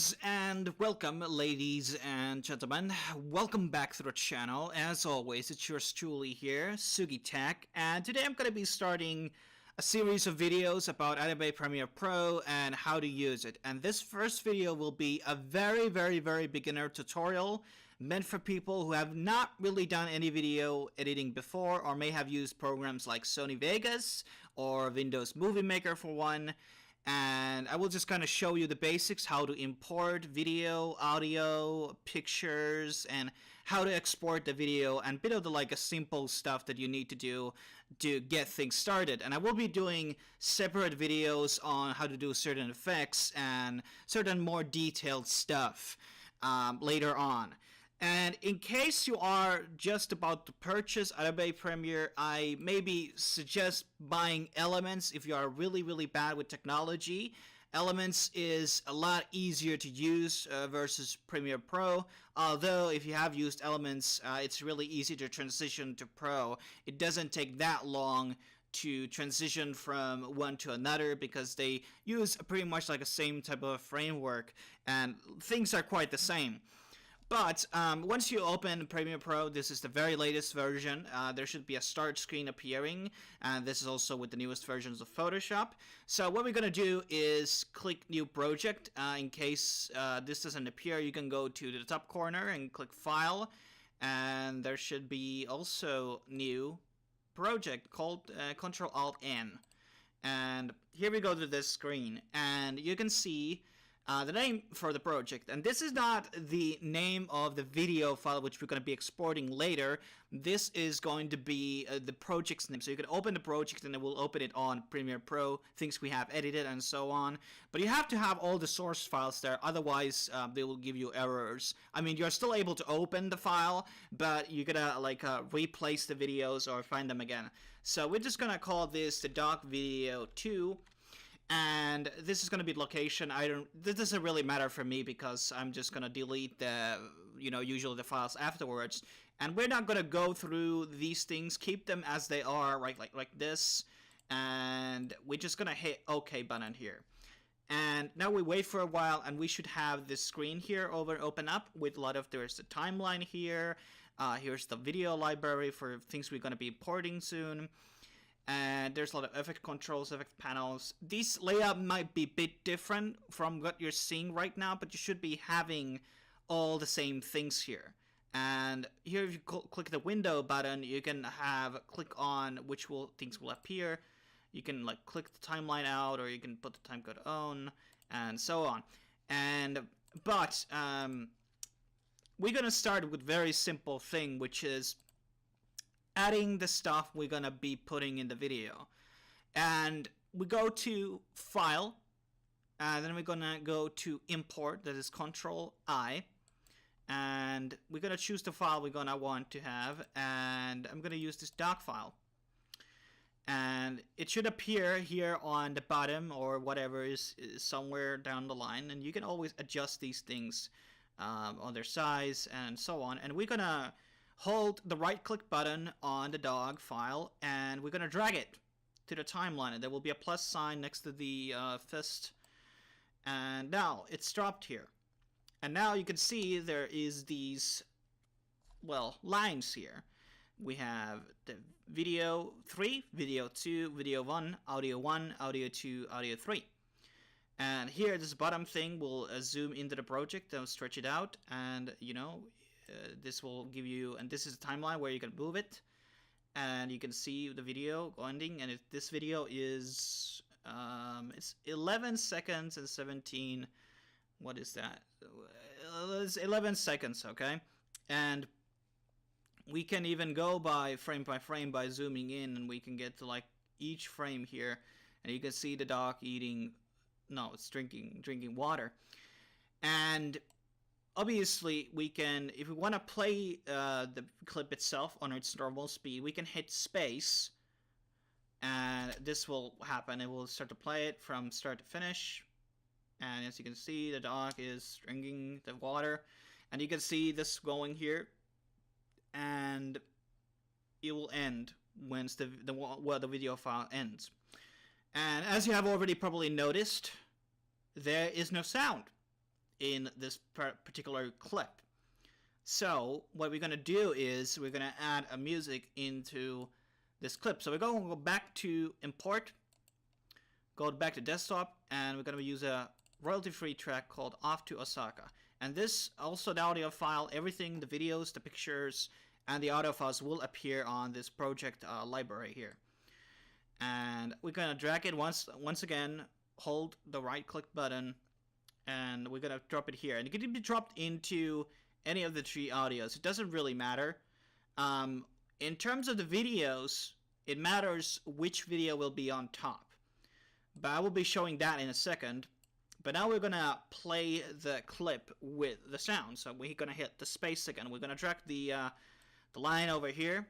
Greetings and welcome, ladies and gentlemen. Welcome back to the channel. As always, it's yours truly here, Sugi Tech, and today I'm going to be starting a series of videos about Adobe Premiere Pro and how to use it. And this first video will be a very beginner tutorial meant for people who have not really done any video editing before or may have used programs like Sony Vegas or Windows Movie Maker for one. And I will just kind of show you the basics, how to import video, audio, pictures, and how to export the video, and a bit of the simple stuff that you need to do to get things started. And I will be doing separate videos on how to do certain effects and certain more detailed stuff later on. And in case you are just about to purchase Adobe Premiere, I maybe suggest buying Elements if you are really bad with technology. Elements is a lot easier to use versus Premiere Pro, although if you have used Elements, it's really easy to transition to Pro. It doesn't take that long to transition from one to another because they use pretty much like the same type of framework, and things are quite the same. But once you open Premiere Pro, this is the very latest version. There should be a start screen appearing, and this is also with the newest versions of Photoshop. So what we're going to do is click New Project. In case this doesn't appear, you can go to the top corner and click File, and there should be also New Project called Ctrl-Alt-N. And here we go to this screen, and you can see the name for the project. And this is not the name of the video file which we're going to be exporting later. This is going to be the project's name. So you can open the project and it will open it on Premiere Pro, things we have edited and so on. But you have to have all the source files there, otherwise they will give you errors. I mean, you're still able to open the file, but you're gonna replace the videos or find them again. So we're just gonna call this the doc video 2. And this is going to be location. This doesn't really matter for me because I'm just going to delete the, usually the files afterwards. And we're not going to go through these things. Keep them as they are, right, like this. And we're just going to hit OK button here. And now we wait for a while, and we should have this screen here open up with a lot of, there's the timeline here. Here's the video library for things we're going to be importing soon. And there's a lot of effect controls, effect panels. These layout might be a bit different from what you're seeing right now, but you should be having all the same things here. And here, if you click the window button, you can click on which things will appear. You can click the timeline out, or you can put the timecode on, and so on. But we're gonna start with a very simple thing, which is adding the stuff we're gonna be putting in the video. And we go to File, and then we're gonna go to Import, that is Ctrl-I, and we're gonna choose the file we're gonna want to have, and I'm gonna use this doc file. And it should appear here on the bottom or whatever is somewhere down the line, and you can always adjust these things on their size and so on. And we're gonna hold the right click button on the dog file, and we're going to drag it to the timeline, and there will be a plus sign next to the fist, and now it's dropped here. And now you can see there is these lines here. We have the video 3, video 2, video 1, audio 2, audio 3. And here this bottom thing will zoom into the project and stretch it out, and this will give you, and this is the timeline where you can move it, and you can see the video ending. And this video is it's 11 seconds and 17, what is that, it's 11 seconds, okay? And we can even go by frame by zooming in, and we can get to each frame here, and you can see the dog it's drinking water. And obviously, we can, if we want to play the clip itself on its normal speed, we can hit space, and this will happen. It will start to play it from start to finish, and as you can see, the dog is drinking the water, and you can see this going here, and it will end once the video file ends. And as you have already probably noticed, there is no sound. in this particular clip. So what we're going to do is we're going to add a music into this clip. So we're going to go back to import, go back to desktop, and we're going to use a royalty-free track called Off to Osaka. And this, also the audio file, everything, the videos, the pictures, and the audio files will appear on this project library here. And we're going to drag it once again, hold the right-click button, and we're going to drop it here. And it can be dropped into any of the 3 audios. It doesn't really matter. In terms of the videos, it matters which video will be on top. But I will be showing that in a second. But now we're going to play the clip with the sound. So we're going to hit the space again. We're going to drag the line over here.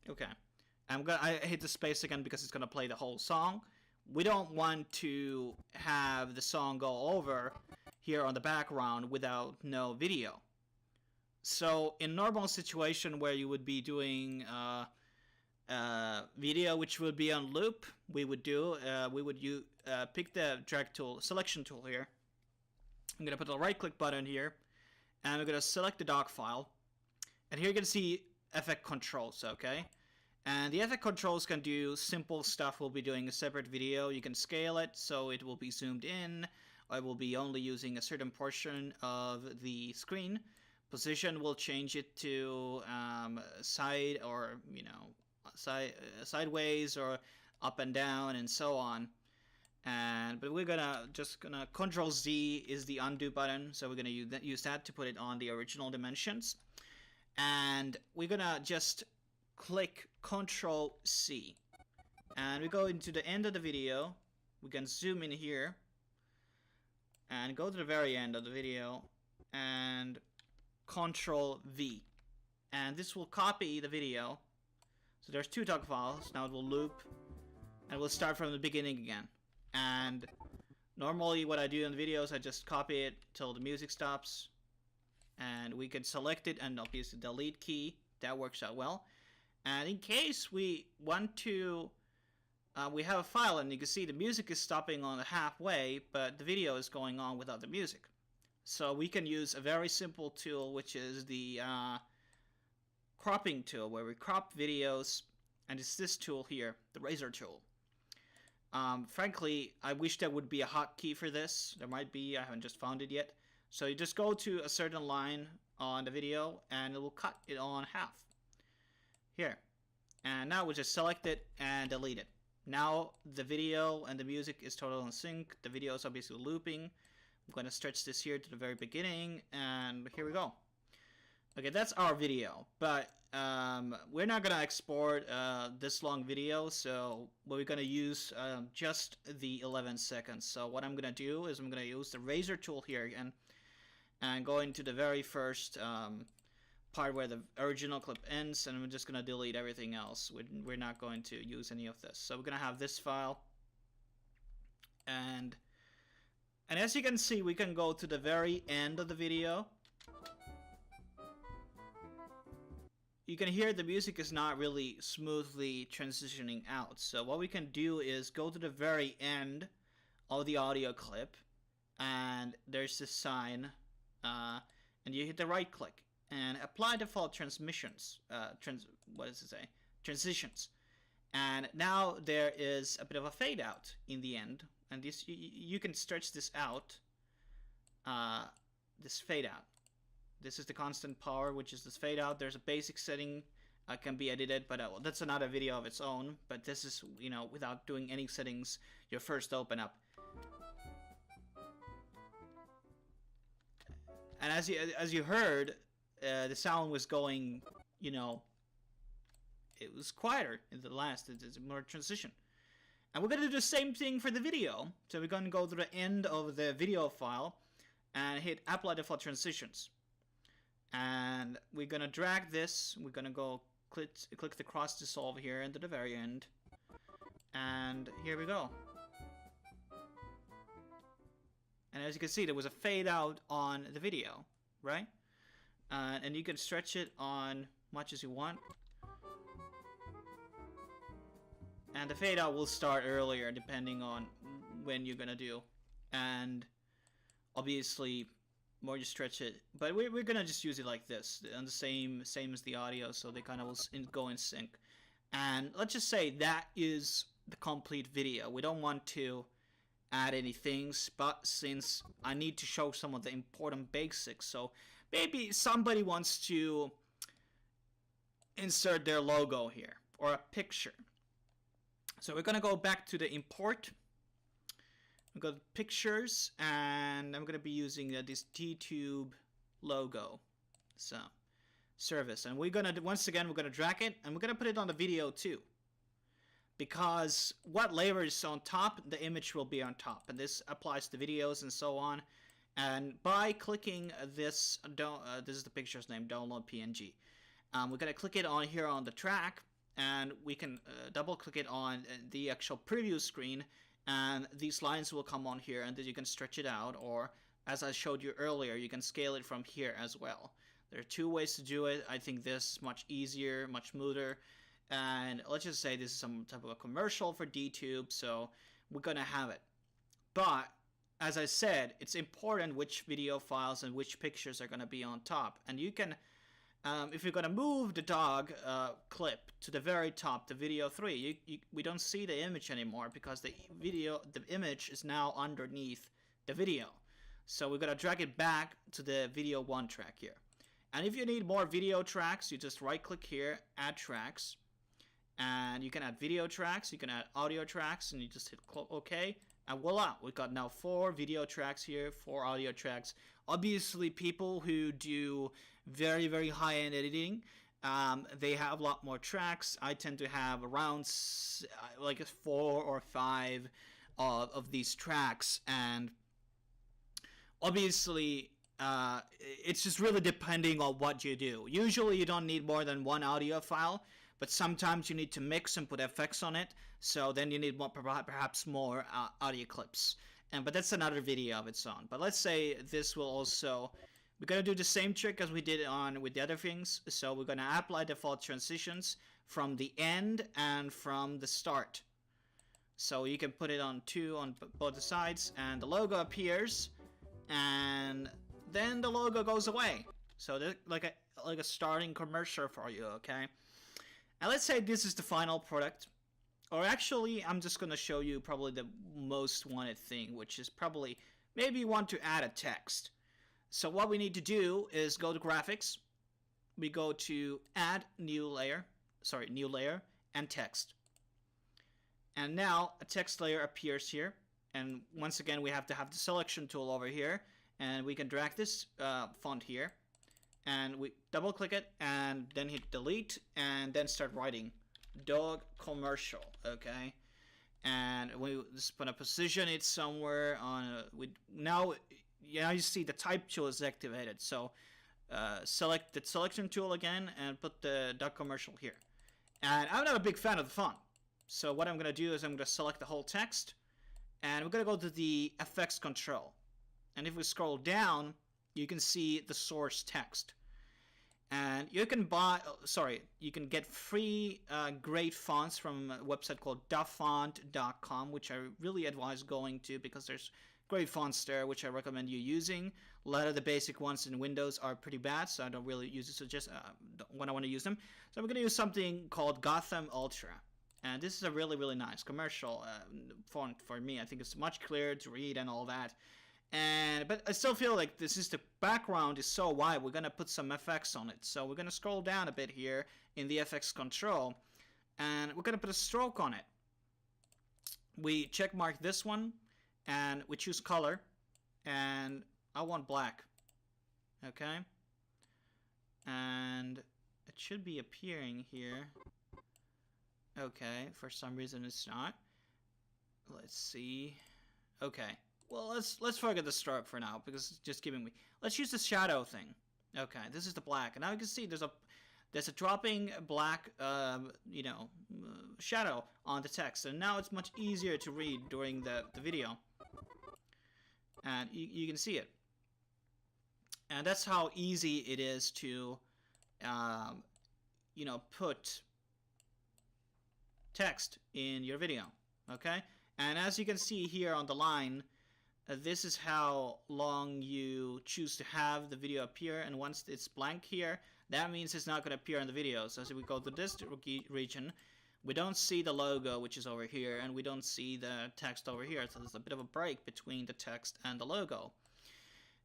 Okay, I hit the space again because it's gonna play the whole song. We don't want to have the song go over here on the background without no video. So in normal situation where you would be doing video which would be on loop, we would pick the drag tool, selection tool here. I'm gonna put the right click button here, and we're gonna select the doc file, and here you can see effect controls, okay? And the effect controls can do simple stuff. We'll be doing a separate video. You can scale it so it will be zoomed in. I will be only using a certain portion of the screen. Position will change it to side, or sideways, or up and down, and so on. But we're gonna Control Z is the undo button, so we're gonna use that to put it on the original dimensions. And we're gonna just click Control C, and we go into the end of the video. We can zoom in here and go to the very end of the video and Control V, and this will copy the video. So there's 2 doc files. Now it will loop, and we'll start from the beginning again. And normally what I do in the videos, I just copy it till the music stops, and we can select it and obviously the delete key. That works out well. And in case we want to, we have a file, and you can see the music is stopping on the halfway, but the video is going on without the music. So we can use a very simple tool, which is the cropping tool, where we crop videos, and it's this tool here, the razor tool. Frankly, I wish there would be a hotkey for this. There might be, I haven't just found it yet. So you just go to a certain line on the video, and it will cut it on half. Here. And now we just select it and delete it. Now the video and the music is totally in sync. The video is obviously looping. I'm going to stretch this here to the very beginning, and here we go. Okay, that's our video, but we're not going to export this long video, so we're going to use just the 11 seconds. So what I'm going to do is I'm going to use the razor tool here again, and go into the very first part where the original clip ends, and we're just going to delete everything else. We're not going to use any of this. So we're going to have this file, and as you can see, we can go to the very end of the video. You can hear the music is not really smoothly transitioning out. So what we can do is go to the very end of the audio clip, and there's this sign, and you hit the right click and apply default transmissions. What does it say? Transitions. And now there is a bit of a fade out in the end, and this you can stretch this out. This fade out. This is the constant power, which is this fade out. There's a basic setting can be edited, but that's another video of its own. But this is, without doing any settings, you first open up. And as you heard, the sound was going, it was quieter in the last. It's more transition. And we're going to do the same thing for the video. So we're going to go to the end of the video file and hit Apply Default Transitions. And we're going to drag this. We're going to go click the cross dissolve here into the very end. And here we go. And as you can see, there was a fade out on the video, right? and you can stretch it on much as you want. And the fade out will start earlier depending on when you're gonna do. And obviously, more you stretch it, but we're gonna just use it like this, and the same as the audio, so they kind of will go in sync. And let's just say that is the complete video. We don't want to add any things, but since I need to show some of the important basics, so maybe somebody wants to insert their logo here or a picture. So we're gonna go back to the import. We got pictures, and I'm gonna be using this DTube logo, so service, and we're gonna once again we're gonna drag it, and we're gonna put it on the video too, because what layer is on top, the image will be on top, and this applies to videos and so on. And by clicking this, this is the picture's name, download PNG. We're gonna click it on here on the track, and we can double click it on the actual preview screen, and these lines will come on here, and then you can stretch it out, or as I showed you earlier, you can scale it from here as well. There are two ways to do it. I think this is much easier, much smoother, and let's just say this is some type of a commercial for DTube, so we're gonna have it. But as I said, it's important which video files and which pictures are gonna be on top, and you can if you're gonna move the dog clip to the very top, the video 3, we don't see the image anymore because the image is now underneath the video. So we're gonna drag it back to the video 1 track here. And if you need more video tracks, you just right click here, add tracks, and you can add video tracks, you can add audio tracks, and you just hit OK, and voila, we've got now 4 video tracks here, 4 audio tracks. Obviously, people who do very, very high-end editing, they have a lot more tracks. I tend to have around like 4 or 5 of these tracks, and obviously it's just really depending on what you do. Usually you don't need more than 1 audio file, but sometimes you need to mix and put effects on it, so then you need more, perhaps more audio clips. But that's another video of its own. But let's say this will also, we're going to do the same trick as we did with the other things. So we're going to apply default transitions from the end and from the start. So you can put it on 2 on both the sides, and the logo appears, and then the logo goes away. So like a starting commercial for you, okay? And let's say this is the final product. Or actually, I'm just going to show you probably the most wanted thing, which is probably maybe you want to add a text. So what we need to do is go to graphics. We go to add new layer, and text. And now a text layer appears here. And once again, we have to have the selection tool over here. And we can drag this font here. And we double click it and then hit delete and then start writing dog commercial, okay? And we just want to position it somewhere on now you see the type tool is activated, so select the selection tool again and put the dog commercial here. And I'm not a big fan of the font, so what I'm gonna do is I'm gonna select the whole text, and we're gonna go to the effects control, and if we scroll down you can see the source text. And you can you can get free great fonts from a website called dafont.com, which I really advise going to because there's great fonts there, which I recommend you using. A lot of the basic ones in Windows are pretty bad, so I don't really use it, so just when I want to use them. So I'm going to use something called Gotham Ultra. And this is a really, really nice commercial font for me. I think it's much clearer to read and all that. But I still feel like the background is so wide, we're going to put some effects on it. So we're going to scroll down a bit here in the FX control, and we're going to put a stroke on it. We check mark this one, and we choose color, and I want black. Okay? And it should be appearing here. Okay, for some reason it's not. Let's see. Okay. Well, let's forget the stroke for now because it's just giving me. Let's use the shadow thing. Okay, this is the black, and now you can see there's a dropping black, shadow on the text, and now it's much easier to read during the video, and you can see it. And that's how easy it is to, put text in your video, okay? And as you can see here on the line, this is how long you choose to have the video appear, and once it's blank here, that means it's not going to appear in the video. So as we go to this region, we don't see the logo, which is over here, and we don't see the text over here, so there's a bit of a break between the text and the logo.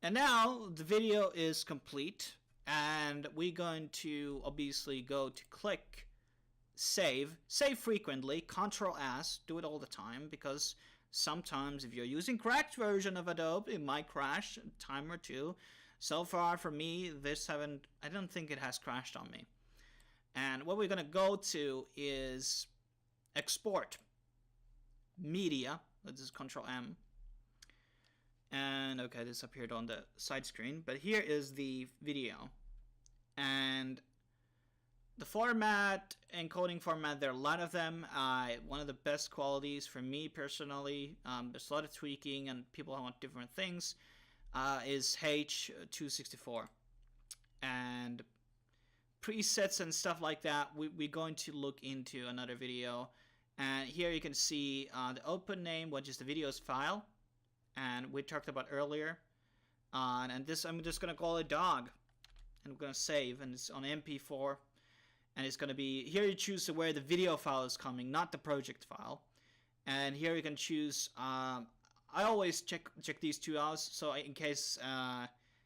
And now the video is complete, and we're going to obviously go to click save frequently, Control S, do it all the time, because sometimes if you're using correct version of Adobe, it might crash a time or two. So far for me, I don't think it has crashed on me. And what we're gonna go to is export media. This is Control M. And okay, this appeared on the side screen, but here is the video. And the format, encoding format, there are a lot of them. One of the best qualities for me personally, there's a lot of tweaking and people want different things, is H264. And presets and stuff like that, we're going to look into another video. And here you can see the open name, which is the video's file. And we talked about earlier. And this, I'm just going to call it dog. And we're going to save, and it's on MP4. And it's going to be, here you choose where the video file is coming, not the project file. And here you can choose, I always check these two out, so in case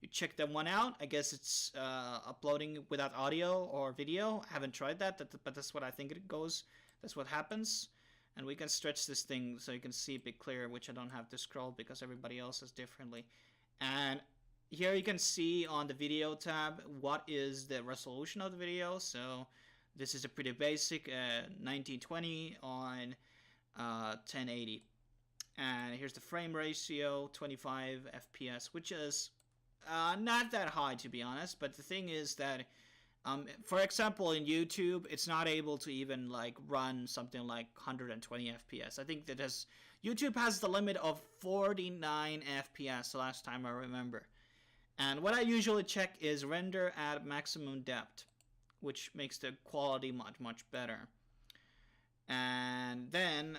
you check them one out, I guess it's uploading without audio or video. I haven't tried that, but that's what I think it goes. That's what happens. And we can stretch this thing so you can see a bit clearer, which I don't have to scroll because everybody else is differently. And here you can see on the video tab what is the resolution of the video. So this is a pretty basic 1920 on 1080. And here's the frame ratio, 25 FPS, which is not that high to be honest. But the thing is that, for example, in YouTube, it's not able to even like run something like 120 FPS. I think that YouTube has the limit of 49 FPS the last time I remember. And what I usually check is render at maximum depth, which makes the quality much better. And then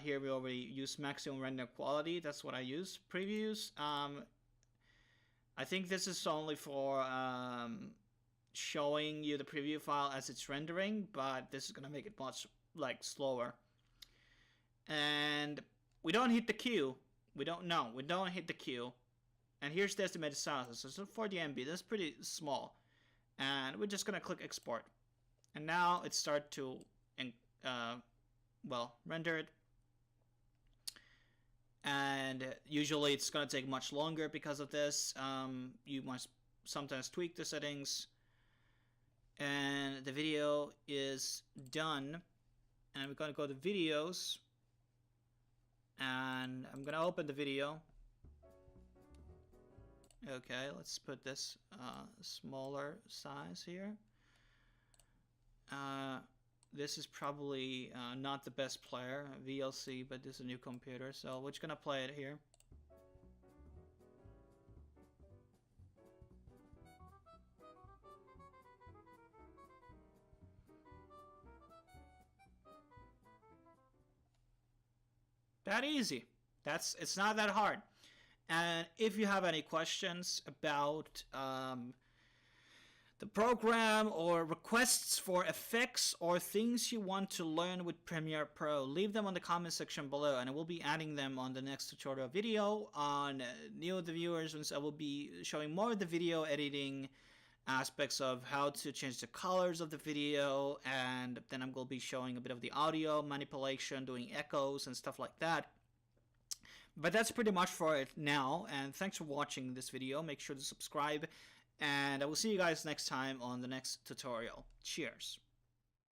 here we already use maximum render quality. That's what I use. Previews. I think this is only for showing you the preview file as it's rendering, but this is gonna make it much slower. And we don't hit the Q. We don't hit the Q. And here's the estimated size. So it's 40 MB. That's pretty small. And we're just gonna click export. And now it starts to render it. And usually it's gonna take much longer because of this. You must sometimes tweak the settings. And the video is done. And we're gonna go to videos. And I'm gonna open the video. Okay, let's put this smaller size here. This is probably not the best player, VLC, but this is a new computer, so we're just gonna play it here. That easy. It's not that hard. And if you have any questions about the program or requests for effects or things you want to learn with Premiere Pro, leave them on the comment section below and I will be adding them on the next tutorial video. On new the viewers, I will be showing more of the video editing aspects of how to change the colors of the video, and then I'm going to be showing a bit of the audio manipulation, doing echoes and stuff like that. But that's pretty much for it now, and thanks for watching this video. Make sure to subscribe, and I will see you guys next time on the next tutorial. Cheers!